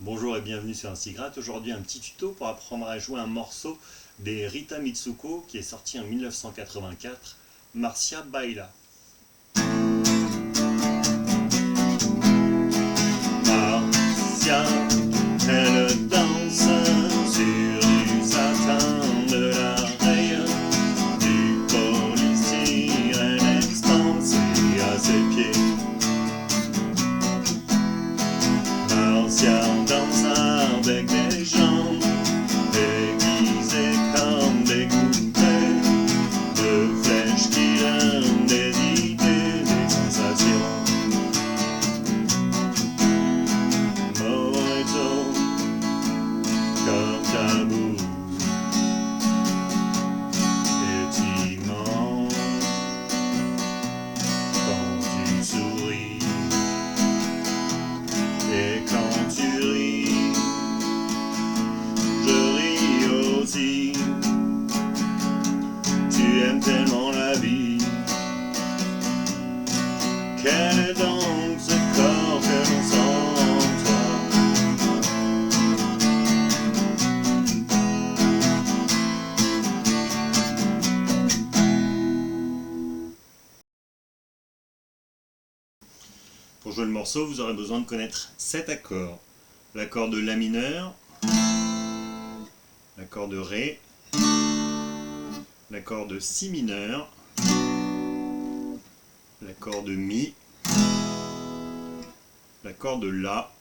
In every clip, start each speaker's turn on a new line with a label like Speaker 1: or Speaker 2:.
Speaker 1: Bonjour et bienvenue sur Instigrate. Aujourd'hui un petit tuto pour apprendre à jouer un morceau des Rita Mitsuko qui est sorti en 1984, Marcia Baila. Marcia, elle danse sur du satin, de la rayon, du polystyrène expansé à ses pieds. Marcia danse avec des jambes déguisées comme des poupées, de flèches qui donnent des idées, des sensations. Morito comme tabou, pétillement quand tu souris. Et quand tu ris, je ris aussi. Tu aimes tellement la vie. Quel est donc ce corps que l'on sent en toi? Pour jouer le morceau, vous aurez besoin de connaître 7 accords. L'accord de La mineur, l'accord de Ré, l'accord de Si mineur, l'accord de Mi, l'accord de La,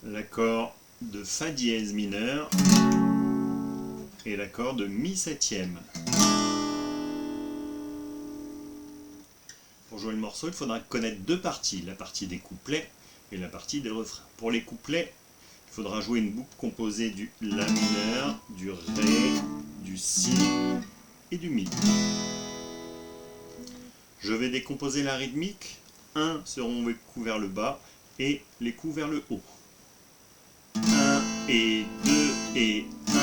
Speaker 1: l'accord de Fa dièse mineur et l'accord de Mi septième. Pour jouer le morceau, il faudra connaître deux parties, la partie des couplets et la partie des refrains. Pour les couplets, il faudra jouer une boucle composée du La mineur, du Ré, du Si et du Mi. Je vais décomposer la rythmique. 1 seront les coups vers le bas et les coups vers le haut. 1 et 2 et 1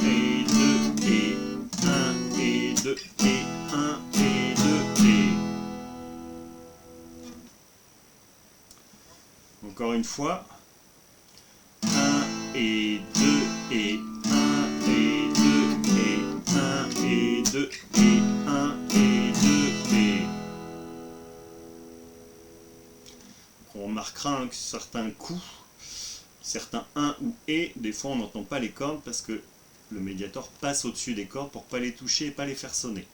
Speaker 1: et 2 et 1 et 2 et 1 et 2 et... Encore une fois, 1 et 2 et 1 et 2 et 1 et 2 et 1 et 2 et... On remarquera que certains coups, certains 1 ou et, des fois on n'entend pas les cordes parce que le médiator passe au-dessus des cordes pour ne pas les toucher et pas les faire sonner.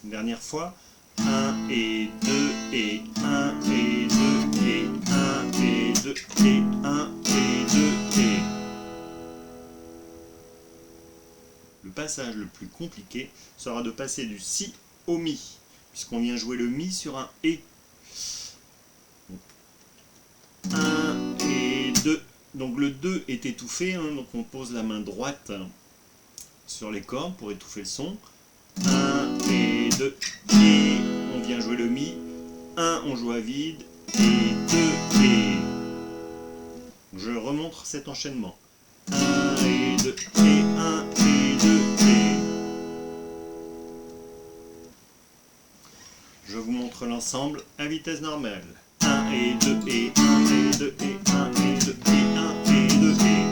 Speaker 1: Une dernière fois, 1 et 2 et 1 et 2 et 1 et 2 et 1 et 2 et... Le passage le plus compliqué sera de passer du Si au Mi, puisqu'on vient jouer le Mi sur un et. 1 et 2. Donc le 2 est étouffé, hein, donc on pose la main droite sur les cordes pour étouffer le son. 1 et 2 et on vient jouer le Mi. 1 on joue à vide et 2 et... Je remontre cet enchaînement. 1 et 2 et 1 et 2 et... Je vous montre l'ensemble à vitesse normale. 1 et 2 et 1 et 2 et 1 et 2 et 1 et 2 et...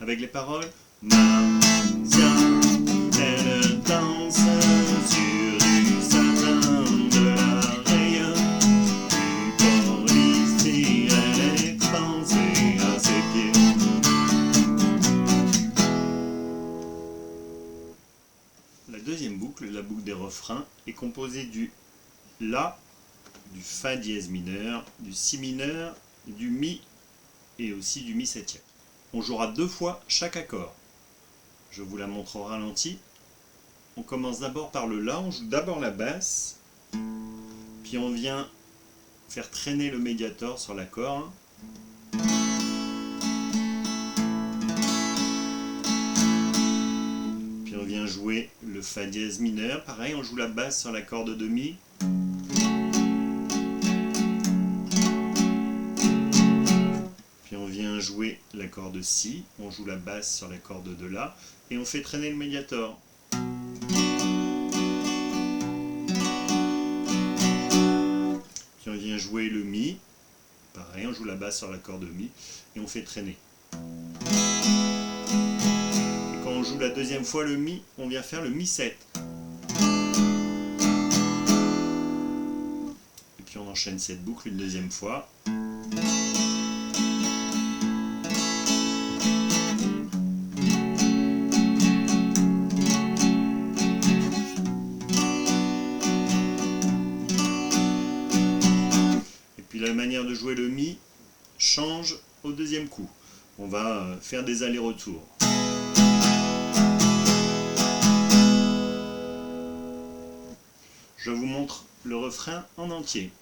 Speaker 1: Avec les paroles, Marcia, elle danse sur du satin, de la rayon, du polystyrène expansé à ses pieds. La deuxième boucle, la boucle des refrains, est composée du La, du Fa dièse mineur, du Si mineur, du Mi et aussi du Mi septième. On jouera 2 fois chaque accord. Je vous la montre au ralenti. On commence d'abord par le La, on joue d'abord la basse, puis on vient faire traîner le médiator sur l'accord. Puis on vient jouer le Fa dièse mineur, pareil on joue la basse sur la corde de Mi, vient jouer la corde Si, on joue la basse sur la corde de La, et on fait traîner le médiator. Puis on vient jouer le Mi, pareil, on joue la basse sur la corde Mi, et on fait traîner. Et quand on joue la deuxième fois le Mi, on vient faire le Mi7. Et puis on enchaîne cette boucle une deuxième fois. La manière de jouer le Mi change au deuxième coup. On va faire des allers-retours. Je vous montre le refrain en entier.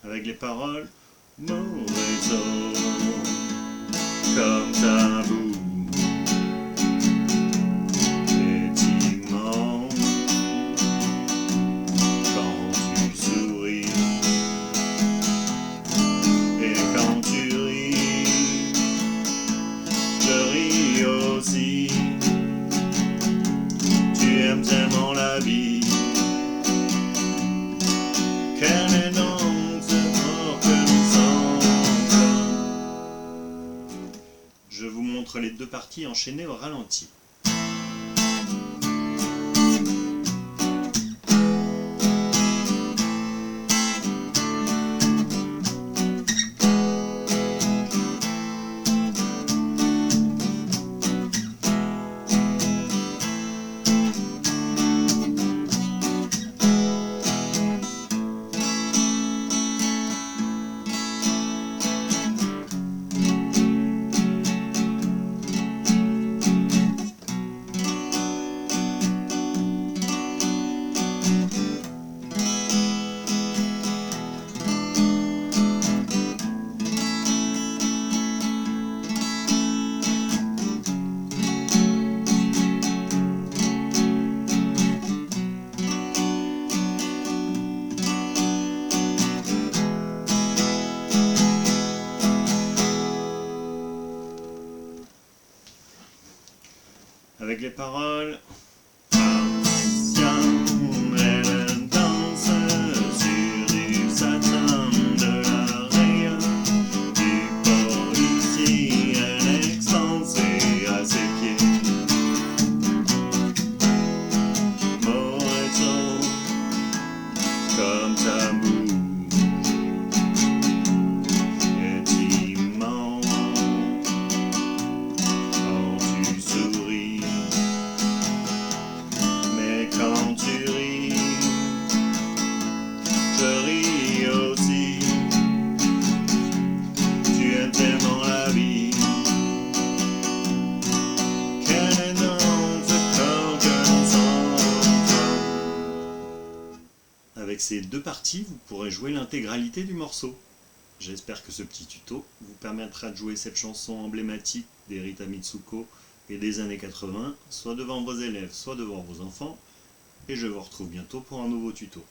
Speaker 1: Avec les paroles, Morezo, comme tabou, est immense quand tu souris, et quand tu ris, je ris aussi. Tu aimes tellement la vie, qu'elle est donc je vous montre les deux parties enchaînées au ralenti. Avec les paroles, elle danse sur du satin de la rayon du policier, elle expansée à ses pieds. Morezo, comme tabou, est immense quand tu souris. Quand tu ris, je ris aussi. Tu aimes tellement la vie, qu'elle est dans ce corps que l'on sent. Avec ces deux parties, vous pourrez jouer l'intégralité du morceau. J'espère que ce petit tuto vous permettra de jouer cette chanson emblématique des Rita Mitsuko et des années 80, soit devant vos élèves, soit devant vos enfants. Et je vous retrouve bientôt pour un nouveau tuto.